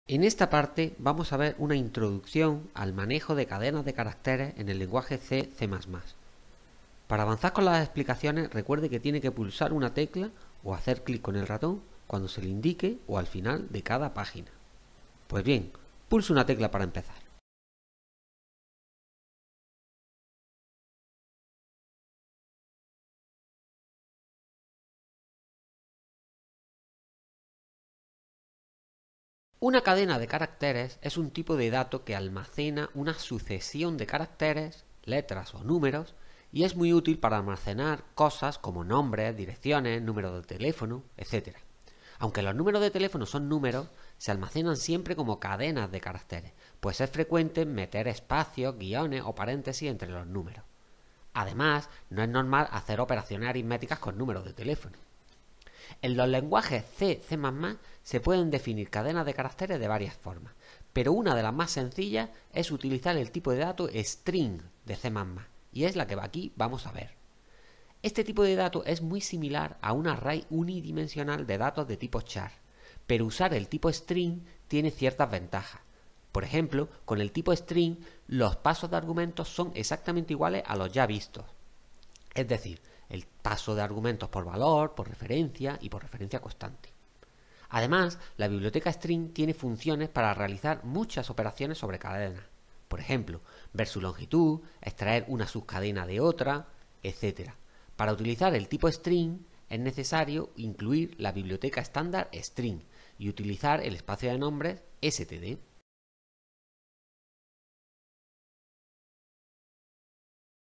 En esta parte vamos a ver una introducción al manejo de cadenas de caracteres en el lenguaje C++. Para avanzar con las explicaciones, recuerde que tiene que pulsar una tecla o hacer clic con el ratón cuando se le indique o al final de cada página. Pues bien, pulse una tecla para empezar. Una cadena de caracteres es un tipo de dato que almacena una sucesión de caracteres, letras o números y es muy útil para almacenar cosas como nombres, direcciones, números de teléfono, etc. Aunque los números de teléfono son números, se almacenan siempre como cadenas de caracteres, pues es frecuente meter espacios, guiones o paréntesis entre los números. Además, no es normal hacer operaciones aritméticas con números de teléfono. En los lenguajes C, C++ se pueden definir cadenas de caracteres de varias formas, pero una de las más sencillas es utilizar el tipo de dato string de C++, y es la que aquí vamos a ver. Este tipo de dato es muy similar a un array unidimensional de datos de tipo char, pero usar el tipo string tiene ciertas ventajas. Por ejemplo, con el tipo string, los pasos de argumentos son exactamente iguales a los ya vistos. Es decir, el paso de argumentos por valor, por referencia y por referencia constante. Además, la biblioteca string tiene funciones para realizar muchas operaciones sobre cadenas. Por ejemplo, ver su longitud, extraer una subcadena de otra, etc. Para utilizar el tipo string es necesario incluir la biblioteca estándar string y utilizar el espacio de nombres std.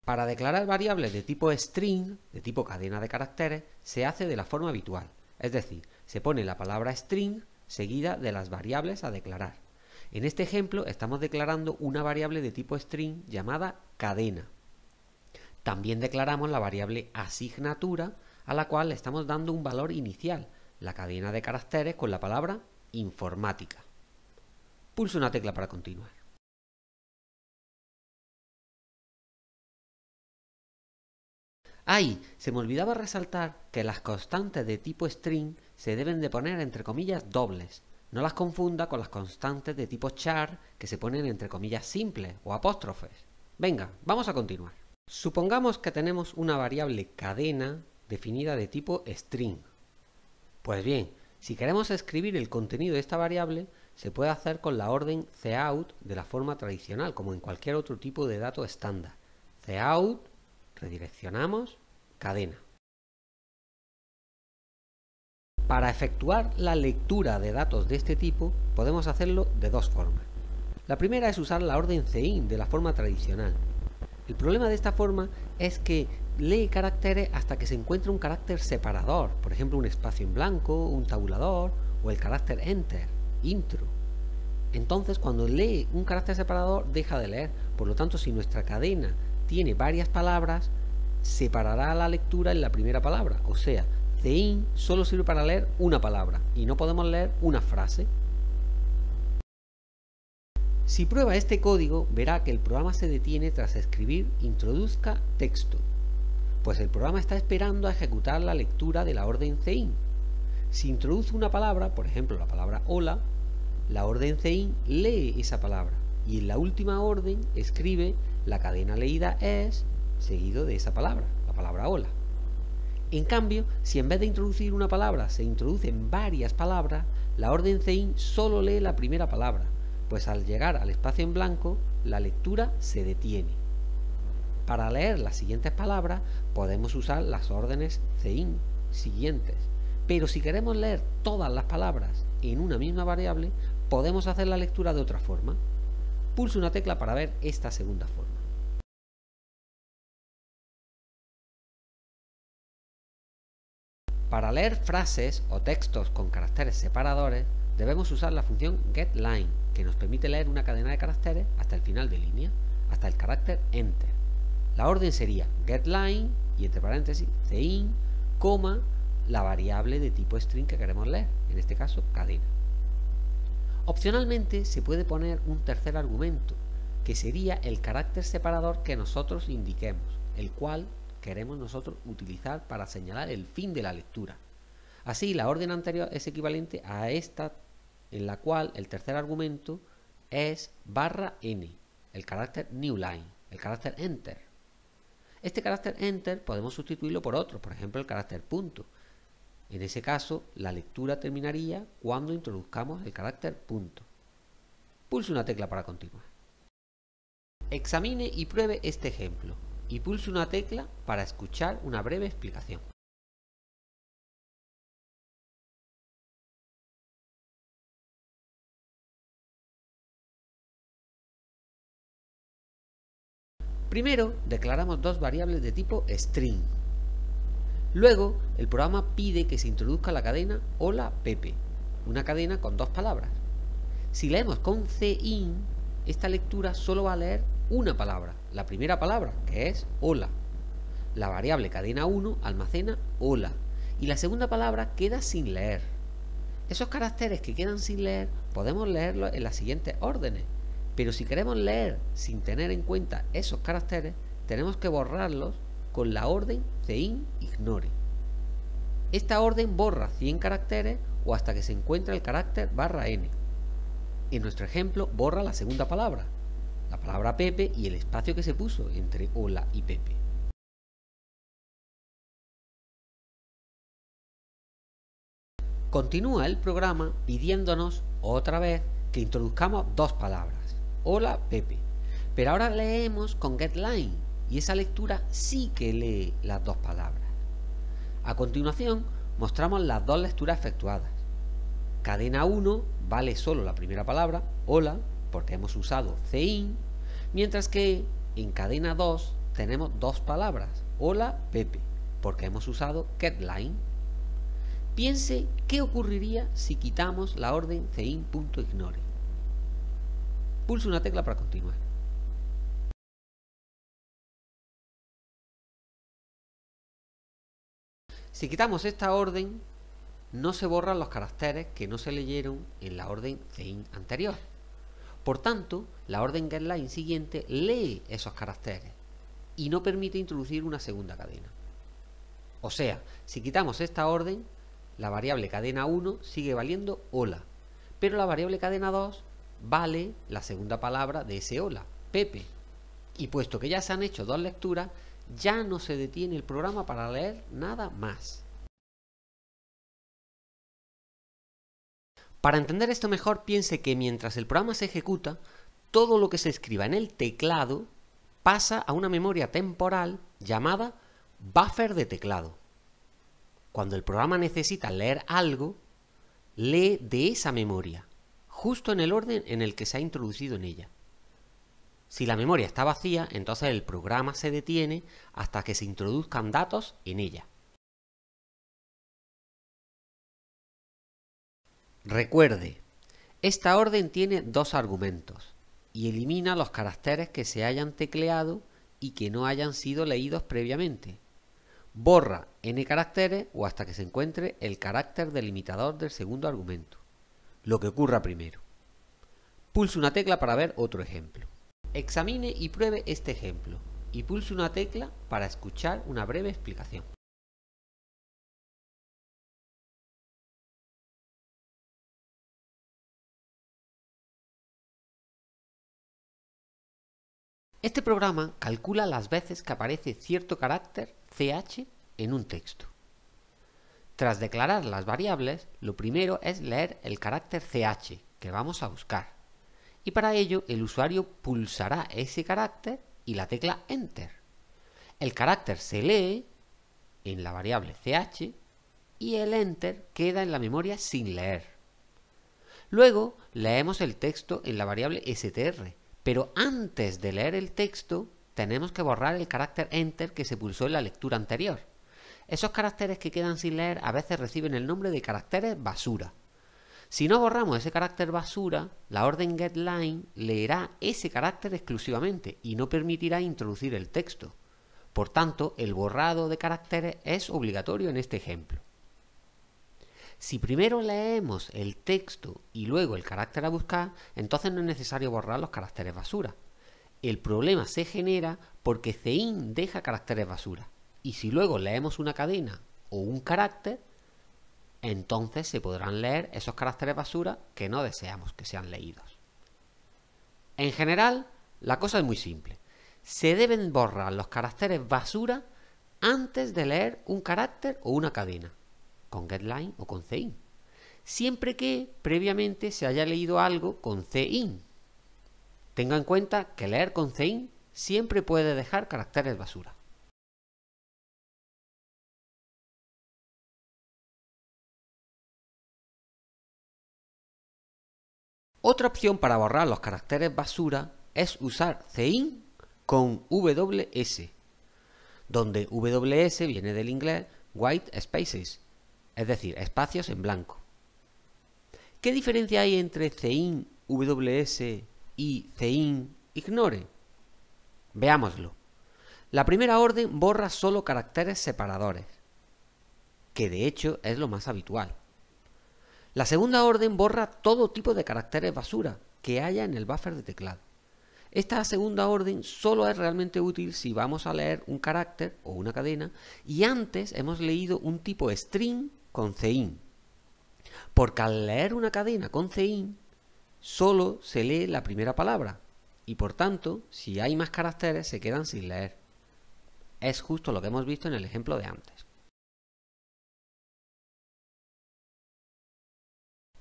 Para declarar variables de tipo string, de tipo cadena de caracteres, se hace de la forma habitual, es decir, se pone la palabra string seguida de las variables a declarar. En este ejemplo estamos declarando una variable de tipo string llamada cadena. También declaramos la variable asignatura, a la cual le estamos dando un valor inicial, la cadena de caracteres con la palabra informática. Pulse una tecla para continuar. ¡Ay! Se me olvidaba resaltar que las constantes de tipo string se deben de poner entre comillas dobles. No las confunda con las constantes de tipo char que se ponen entre comillas simples o apóstrofes. Venga, vamos a continuar. Supongamos que tenemos una variable cadena definida de tipo string. Pues bien, si queremos escribir el contenido de esta variable, se puede hacer con la orden cout de la forma tradicional, como en cualquier otro tipo de dato estándar. Cout, redireccionamos, cadena. Para efectuar la lectura de datos de este tipo, podemos hacerlo de dos formas. La primera es usar la orden cein de la forma tradicional. El problema de esta forma es que lee caracteres hasta que se encuentre un carácter separador, por ejemplo un espacio en blanco, un tabulador o el carácter enter, intro. Entonces cuando lee un carácter separador deja de leer, por lo tanto si nuestra cadena tiene varias palabras, separará la lectura en la primera palabra, o sea, cein solo sirve para leer una palabra y no podemos leer una frase. Si prueba este código, verá que el programa se detiene tras escribir introduzca texto, pues el programa está esperando a ejecutar la lectura de la orden cein. Si introduce una palabra, por ejemplo la palabra hola, la orden cein lee esa palabra y en la última orden escribe la cadena leída es seguido de esa palabra, la palabra hola. En cambio, si en vez de introducir una palabra se introducen varias palabras, la orden cein solo lee la primera palabra, pues al llegar al espacio en blanco, la lectura se detiene. Para leer las siguientes palabras, podemos usar las órdenes cein siguientes, pero si queremos leer todas las palabras en una misma variable, podemos hacer la lectura de otra forma. Pulse una tecla para ver esta segunda forma. Para leer frases o textos con caracteres separadores, debemos usar la función getLine, que nos permite leer una cadena de caracteres hasta el final de línea, hasta el carácter enter. La orden sería getLine y entre paréntesis cein, coma, la variable de tipo string que queremos leer, en este caso cadena. Opcionalmente se puede poner un tercer argumento, que sería el carácter separador que nosotros indiquemos, el cual queremos nosotros utilizar para señalar el fin de la lectura. Así, la orden anterior es equivalente a esta en la cual el tercer argumento es /n, el carácter newline, el carácter enter. Este carácter enter podemos sustituirlo por otro, por ejemplo el carácter punto. En ese caso, la lectura terminaría cuando introduzcamos el carácter punto. Pulse una tecla para continuar. Examine y pruebe este ejemplo y pulse una tecla para escuchar una breve explicación. Primero, declaramos dos variables de tipo string. Luego, el programa pide que se introduzca la cadena hola Pepe, una cadena con dos palabras. Si leemos con cin, esta lectura solo va a leer una palabra, la primera palabra, que es hola. La variable cadena 1 almacena hola y la segunda palabra queda sin leer. Esos caracteres que quedan sin leer podemos leerlos en las siguientes órdenes, pero si queremos leer sin tener en cuenta esos caracteres, tenemos que borrarlos con la orden cin ignore. Esta orden borra 100 caracteres o hasta que se encuentre el carácter /n. En nuestro ejemplo borra la segunda palabra, la palabra Pepe y el espacio que se puso entre hola y Pepe. Continúa el programa pidiéndonos otra vez que introduzcamos dos palabras, hola Pepe, pero ahora leemos con getLine y esa lectura sí que lee las dos palabras. A continuación mostramos las dos lecturas efectuadas. Cadena 1 vale solo la primera palabra, hola, porque hemos usado cin, mientras que en cadena 2 tenemos dos palabras, hola Pepe, porque hemos usado getLine. Piense qué ocurriría si quitamos la orden cin.ignore. Pulse una tecla para continuar. Si quitamos esta orden, no se borran los caracteres que no se leyeron en la orden cin anterior. Por tanto, la orden getLine siguiente lee esos caracteres y no permite introducir una segunda cadena. O sea, si quitamos esta orden, la variable cadena 1 sigue valiendo hola, pero la variable cadena 2 vale la segunda palabra de ese hola, Pepe. Y puesto que ya se han hecho dos lecturas, ya no se detiene el programa para leer nada más. Para entender esto mejor, piense que mientras el programa se ejecuta, todo lo que se escriba en el teclado pasa a una memoria temporal llamada buffer de teclado. Cuando el programa necesita leer algo, lee de esa memoria, justo en el orden en el que se ha introducido en ella. Si la memoria está vacía, entonces el programa se detiene hasta que se introduzcan datos en ella. Recuerde, esta orden tiene dos argumentos y elimina los caracteres que se hayan tecleado y que no hayan sido leídos previamente. Borra n caracteres o hasta que se encuentre el carácter delimitador del segundo argumento, lo que ocurra primero. Pulse una tecla para ver otro ejemplo. Examine y pruebe este ejemplo y pulse una tecla para escuchar una breve explicación. Este programa calcula las veces que aparece cierto carácter ch en un texto. Tras declarar las variables, lo primero es leer el carácter ch que vamos a buscar. Y para ello el usuario pulsará ese carácter y la tecla Enter. El carácter se lee en la variable ch y el Enter queda en la memoria sin leer. Luego leemos el texto en la variable str, pero antes de leer el texto tenemos que borrar el carácter Enter que se pulsó en la lectura anterior. Esos caracteres que quedan sin leer a veces reciben el nombre de caracteres basura. Si no borramos ese carácter basura, la orden getLine leerá ese carácter exclusivamente y no permitirá introducir el texto. Por tanto, el borrado de caracteres es obligatorio en este ejemplo. Si primero leemos el texto y luego el carácter a buscar, entonces no es necesario borrar los caracteres basura. El problema se genera porque cin deja caracteres basura. Y si luego leemos una cadena o un carácter, Entonces se podrán leer esos caracteres basura que no deseamos que sean leídos. En general, la cosa es muy simple. Se deben borrar los caracteres basura antes de leer un carácter o una cadena, con getLine o con cin, siempre que previamente se haya leído algo con cin. Tenga en cuenta que leer con cin siempre puede dejar caracteres basura. Otra opción para borrar los caracteres basura es usar cin con ws, donde ws viene del inglés white spaces, es decir, espacios en blanco. ¿Qué diferencia hay entre cin ws y cin ignore? Veámoslo. La primera orden borra solo caracteres separadores, que de hecho es lo más habitual. La segunda orden borra todo tipo de caracteres basura que haya en el buffer de teclado. Esta segunda orden solo es realmente útil si vamos a leer un carácter o una cadena y antes hemos leído un tipo string con cin. Porque al leer una cadena con cin, solo se lee la primera palabra y por tanto, si hay más caracteres se quedan sin leer. Es justo lo que hemos visto en el ejemplo de antes.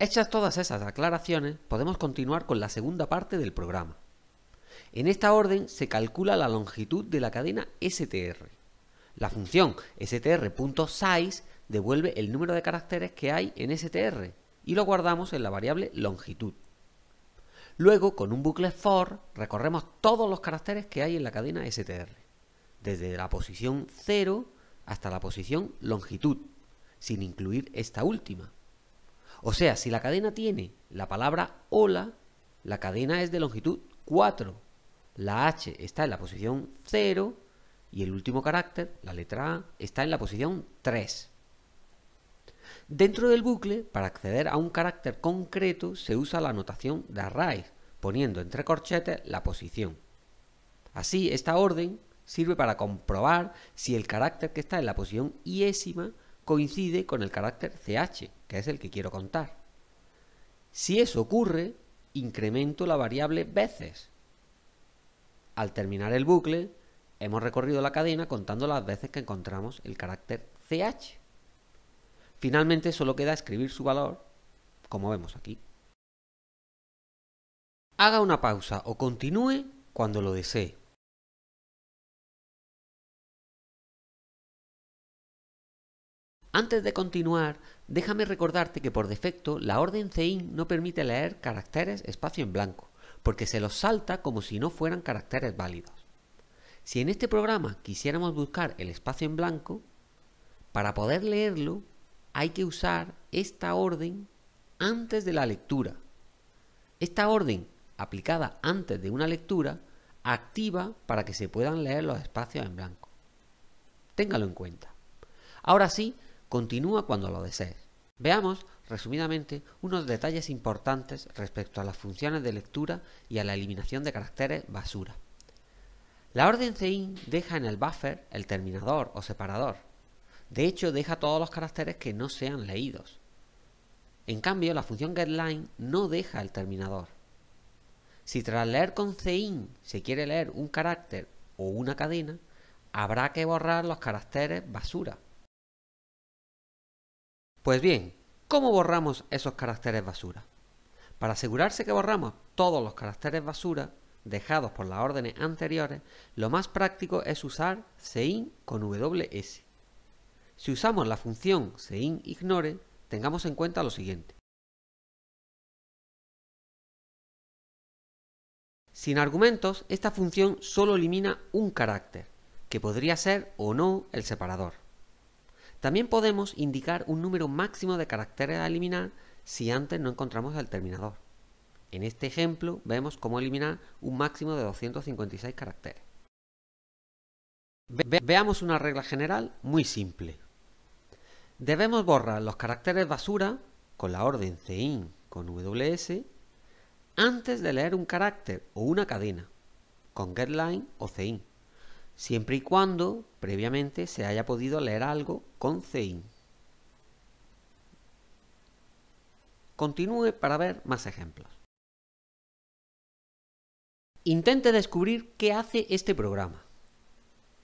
Hechas todas esas aclaraciones, podemos continuar con la segunda parte del programa. En esta orden se calcula la longitud de la cadena str. La función str.size devuelve el número de caracteres que hay en str y lo guardamos en la variable longitud. Luego, con un bucle for, recorremos todos los caracteres que hay en la cadena str, desde la posición 0 hasta la posición longitud, sin incluir esta última. O sea, si la cadena tiene la palabra hola, la cadena es de longitud 4. La H está en la posición 0 y el último carácter, la letra A, está en la posición 3. Dentro del bucle, para acceder a un carácter concreto, se usa la notación de array, poniendo entre corchetes la posición. Así, esta orden sirve para comprobar si el carácter que está en la posición iésima coincide con el carácter ch, que es el que quiero contar. Si eso ocurre, incremento la variable veces. Al terminar el bucle, hemos recorrido la cadena contando las veces que encontramos el carácter ch. Finalmente solo queda escribir su valor, como vemos aquí. Haga una pausa o continúe cuando lo desee. Antes de continuar, déjame recordarte que por defecto la orden cin no permite leer caracteres espacio en blanco, porque se los salta como si no fueran caracteres válidos. Si en este programa quisiéramos buscar el espacio en blanco, para poder leerlo hay que usar esta orden antes de la lectura. Esta orden, aplicada antes de una lectura, activa para que se puedan leer los espacios en blanco. Téngalo en cuenta. Ahora sí, continúa cuando lo desees. Veamos, resumidamente, unos detalles importantes respecto a las funciones de lectura y a la eliminación de caracteres basura. La orden cin deja en el buffer el terminador o separador. De hecho, deja todos los caracteres que no sean leídos. En cambio, la función getLine no deja el terminador. Si tras leer con cin se quiere leer un carácter o una cadena, habrá que borrar los caracteres basura. Pues bien, ¿cómo borramos esos caracteres basura? Para asegurarse que borramos todos los caracteres basura dejados por las órdenes anteriores, lo más práctico es usar cin con ws. Si usamos la función cin_ignore, tengamos en cuenta lo siguiente. Sin argumentos, esta función solo elimina un carácter, que podría ser o no el separador. También podemos indicar un número máximo de caracteres a eliminar si antes no encontramos el terminador. En este ejemplo vemos cómo eliminar un máximo de 256 caracteres. Veamos una regla general muy simple. Debemos borrar los caracteres basura con la orden cin con ws antes de leer un carácter o una cadena con getLine o cin, siempre y cuando previamente se haya podido leer algo con cin. Continúe para ver más ejemplos. Intente descubrir qué hace este programa.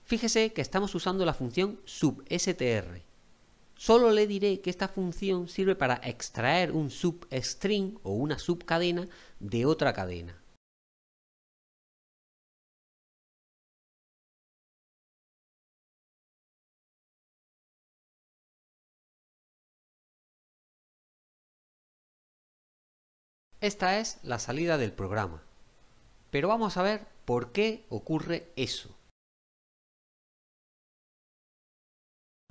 Fíjese que estamos usando la función substr. Solo le diré que esta función sirve para extraer un substring o una subcadena de otra cadena. Esta es la salida del programa. Pero vamos a ver por qué ocurre eso.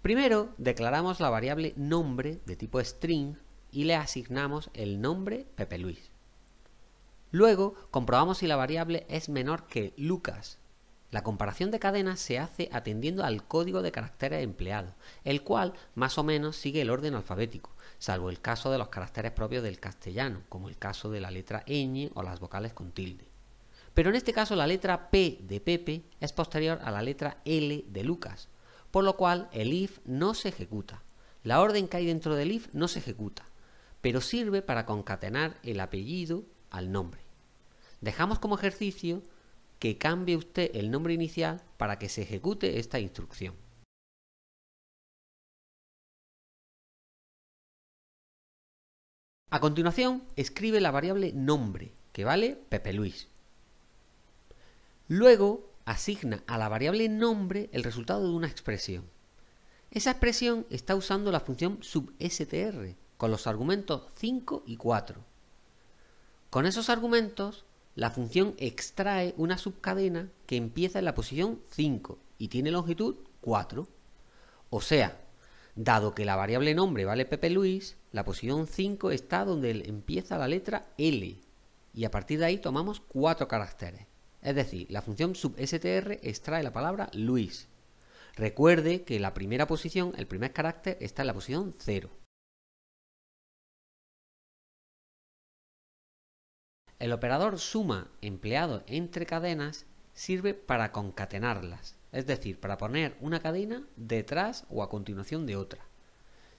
Primero, declaramos la variable nombre de tipo string y le asignamos el nombre Pepe Luis. Luego, comprobamos si la variable es menor que Lucas. La comparación de cadenas se hace atendiendo al código de caracteres empleado, el cual más o menos sigue el orden alfabético, salvo el caso de los caracteres propios del castellano, como el caso de la letra ñ o las vocales con tilde. Pero en este caso la letra P de Pepe es posterior a la letra L de Lucas, por lo cual el if no se ejecuta. La orden que hay dentro del if no se ejecuta, pero sirve para concatenar el apellido al nombre. Dejamos como ejercicio que cambie usted el nombre inicial para que se ejecute esta instrucción. A continuación, escribe la variable nombre, que vale Pepe Luis. Luego, asigna a la variable nombre el resultado de una expresión. Esa expresión está usando la función substr con los argumentos 5 y 4. Con esos argumentos, la función extrae una subcadena que empieza en la posición 5 y tiene longitud 4. O sea, dado que la variable nombre vale Pepe Luis, la posición 5 está donde empieza la letra L y a partir de ahí tomamos 4 caracteres. Es decir, la función substr extrae la palabra Luis. Recuerde que la primera posición, el primer carácter, está en la posición 0. El operador suma empleado entre cadenas sirve para concatenarlas, es decir, para poner una cadena detrás o a continuación de otra.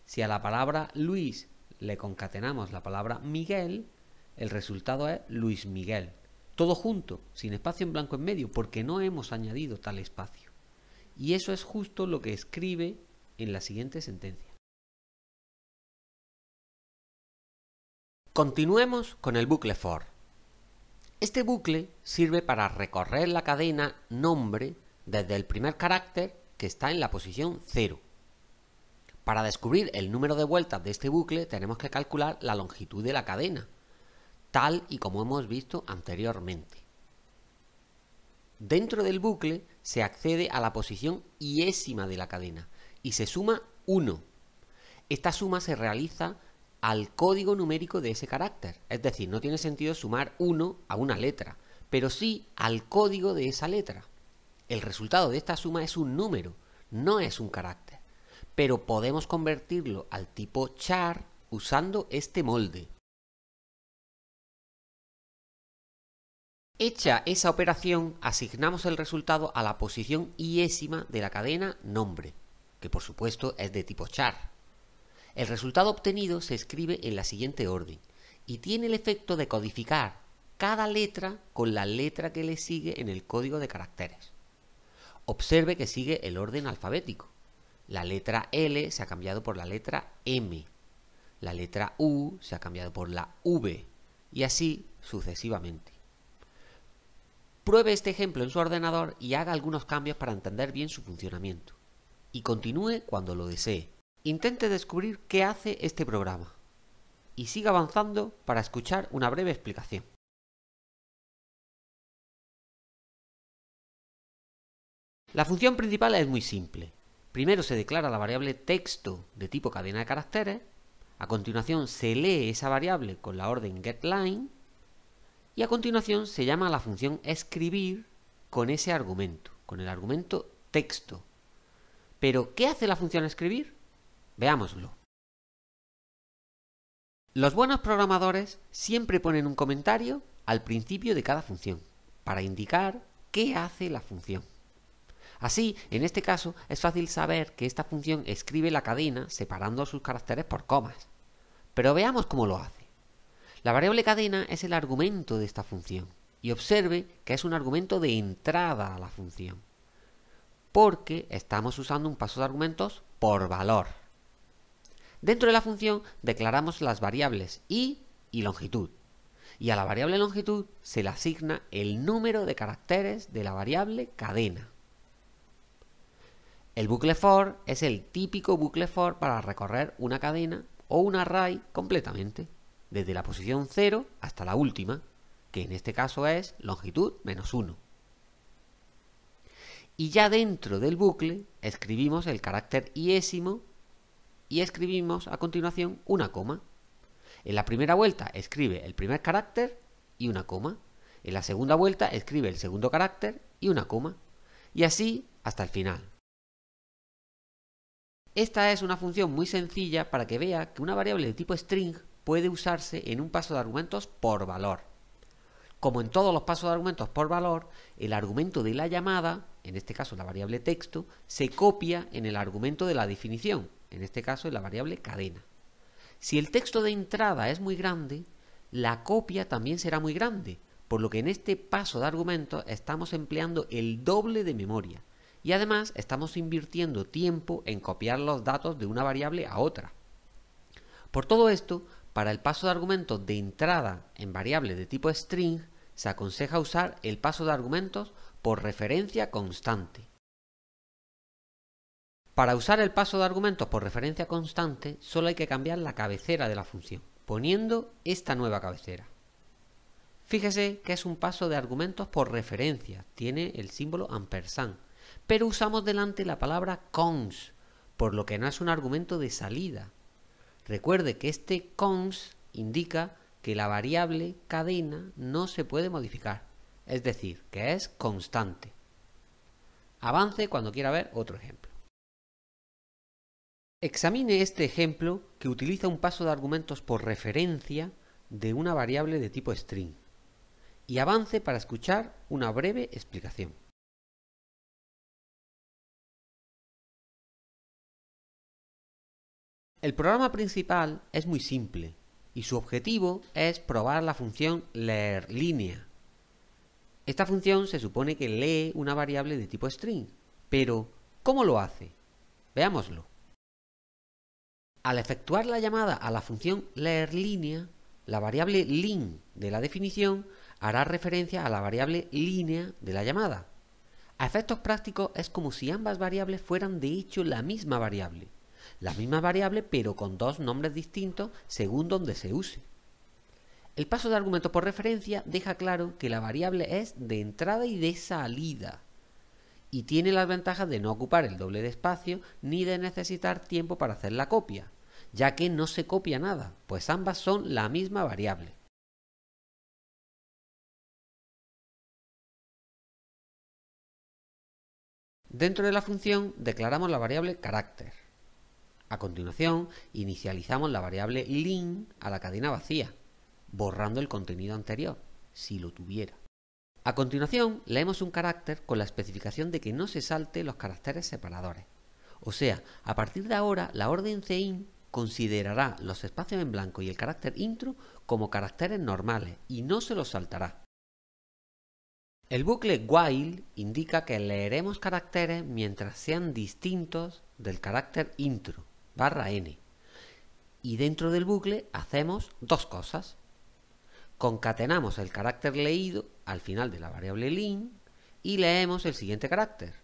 Si a la palabra Luis le concatenamos la palabra Miguel, el resultado es Luis Miguel. Todo junto, sin espacio en blanco en medio, porque no hemos añadido tal espacio. Y eso es justo lo que escribe en la siguiente sentencia. Continuemos con el bucle for. Este bucle sirve para recorrer la cadena nombre desde el primer carácter que está en la posición 0. Para descubrir el número de vueltas de este bucle tenemos que calcular la longitud de la cadena, tal y como hemos visto anteriormente. Dentro del bucle se accede a la posición iésima de la cadena y se suma 1. Esta suma se realiza al código numérico de ese carácter, es decir, no tiene sentido sumar 1 a una letra, pero sí al código de esa letra. El resultado de esta suma es un número, no es un carácter, pero podemos convertirlo al tipo char usando este molde. Hecha esa operación, asignamos el resultado a la posición iésima de la cadena nombre, que por supuesto es de tipo char. El resultado obtenido se escribe en la siguiente orden y tiene el efecto de codificar cada letra con la letra que le sigue en el código de caracteres. Observe que sigue el orden alfabético. La letra L se ha cambiado por la letra M, la letra U se ha cambiado por la V y así sucesivamente. Pruebe este ejemplo en su ordenador y haga algunos cambios para entender bien su funcionamiento. Y continúe cuando lo desee. Intente descubrir qué hace este programa. Y siga avanzando para escuchar una breve explicación. La función principal es muy simple. Primero se declara la variable texto de tipo cadena de caracteres. A continuación se lee esa variable con la orden getLine. Y a continuación se llama a la función escribir con ese argumento, con el argumento texto. ¿Pero qué hace la función escribir? Veámoslo. Los buenos programadores siempre ponen un comentario al principio de cada función, para indicar qué hace la función. Así, en este caso, es fácil saber que esta función escribe la cadena separando sus caracteres por comas. Pero veamos cómo lo hace. La variable cadena es el argumento de esta función. Y observe que es un argumento de entrada a la función, porque estamos usando un paso de argumentos por valor. Dentro de la función declaramos las variables y longitud. Y a la variable longitud se le asigna el número de caracteres de la variable cadena. El bucle for es el típico bucle for para recorrer una cadena o un array completamente, desde la posición 0 hasta la última, que en este caso es longitud menos 1. Y ya dentro del bucle escribimos el carácter iésimo y escribimos a continuación una coma. En la primera vuelta escribe el primer carácter y una coma. En la segunda vuelta escribe el segundo carácter y una coma. Y así hasta el final. Esta es una función muy sencilla para que vea que una variable de tipo string puede usarse en un paso de argumentos por valor. Como en todos los pasos de argumentos por valor, el argumento de la llamada, en este caso la variable texto, se copia en el argumento de la definición, en este caso en la variable cadena. Si el texto de entrada es muy grande, la copia también será muy grande, por lo que en este paso de argumentos estamos empleando el doble de memoria y además estamos invirtiendo tiempo en copiar los datos de una variable a otra. Por todo esto, para el paso de argumentos de entrada en variables de tipo string, se aconseja usar el paso de argumentos por referencia constante. Para usar el paso de argumentos por referencia constante, solo hay que cambiar la cabecera de la función, poniendo esta nueva cabecera. Fíjese que es un paso de argumentos por referencia, tiene el símbolo ampersand, pero usamos delante la palabra cons, por lo que no es un argumento de salida. Recuerde que este cons indica que la variable cadena no se puede modificar, es decir, que es constante. Avance cuando quiera ver otro ejemplo. Examine este ejemplo que utiliza un paso de argumentos por referencia de una variable de tipo string y avance para escuchar una breve explicación. El programa principal es muy simple y su objetivo es probar la función leerLínea. Esta función se supone que lee una variable de tipo string, pero ¿cómo lo hace? Veámoslo. Al efectuar la llamada a la función leerLínea, la variable len de la definición hará referencia a la variable línea de la llamada. A efectos prácticos es como si ambas variables fueran de hecho la misma variable pero con dos nombres distintos según donde se use. El paso de argumentos por referencia deja claro que la variable es de entrada y de salida y tiene las ventajas de no ocupar el doble de espacio ni de necesitar tiempo para hacer la copia, ya que no se copia nada, pues ambas son la misma variable. Dentro de la función declaramos la variable carácter. A continuación, inicializamos la variable len a la cadena vacía, borrando el contenido anterior, si lo tuviera. A continuación, leemos un carácter con la especificación de que no se salte los caracteres separadores. O sea, a partir de ahora, la orden cin considerará los espacios en blanco y el carácter intro como caracteres normales y no se los saltará. El bucle while indica que leeremos caracteres mientras sean distintos del carácter intro, /n. Y dentro del bucle hacemos dos cosas. Concatenamos el carácter leído al final de la variable len y leemos el siguiente carácter.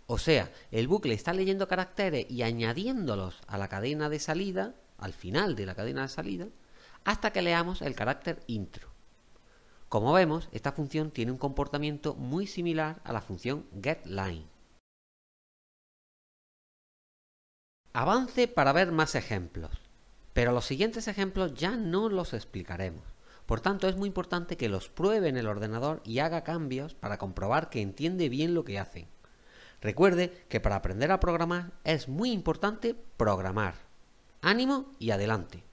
O sea, el bucle está leyendo caracteres y añadiéndolos a la cadena de salida, al final de la cadena de salida, hasta que leamos el carácter intro. Como vemos, esta función tiene un comportamiento muy similar a la función getLine. Avance para ver más ejemplos, pero los siguientes ejemplos ya no los explicaremos. Por tanto, es muy importante que los pruebe en el ordenador y haga cambios para comprobar que entiende bien lo que hacen. Recuerde que para aprender a programar es muy importante programar. ¡Ánimo y adelante!